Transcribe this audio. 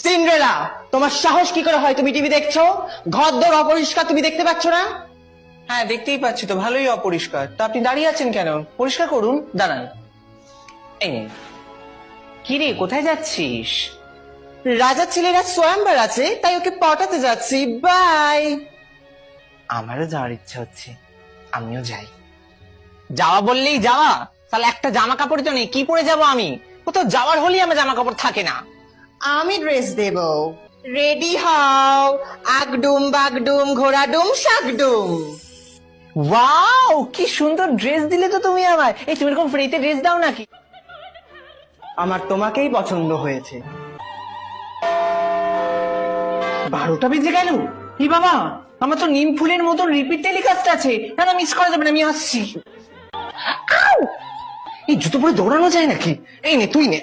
Cinderella, তোমার সাহস কি করে হয়? তুমি টিভি দেখছো, ঘরদোর অপরিষ্কার, তুমি দেখতে পাচ্ছ না? হ্যাঁ দেখতেই পাচ্ছি তো, ভালোই অপরিষ্কার। তা আপনি দাঁড়িয়ে আছেন কেন? পরিষ্কার করুন, দাঁড়ান। এই নিন। কি রে, কোথায় যাচ্ছিস? রাজার ছেলেরা সোয়াম্বার আছে, তাই ওকে পটাতে যাচ্ছি। বাই। আমারও যাওয়ার ইচ্ছা হচ্ছে, আমিও যাই। যাওয়া বললেই যাওয়া? তাহলে একটা জামা কাপড় তো নেই, কি পরে যাব আমি? কোথাও যাওয়ার হলেই আমার জামা কাপড় থাকে না। আমি ড্রেস দেব। রেডি হও। আগডুম বাগডুম ঘোড়াডুম শাকডুম। ওয়াও, কি সুন্দর ড্রেস দিলে তো তুমি আমায়। এই তুমি এরকম ফ্রিতে ড্রেস দাও নাকি? আমার তোমাকেই পছন্দ হয়েছে। 12টা বেজে গেল। ই বাবা, আমার তো নিম ফুলের মতো রিপিট টেলিকাস্ট আছে। না না, মিস করা যাবে না, আমি আসছি। আউ! এই জুতো পরে দৌড়ানো যায় নাকি? এই নে, তুই নে।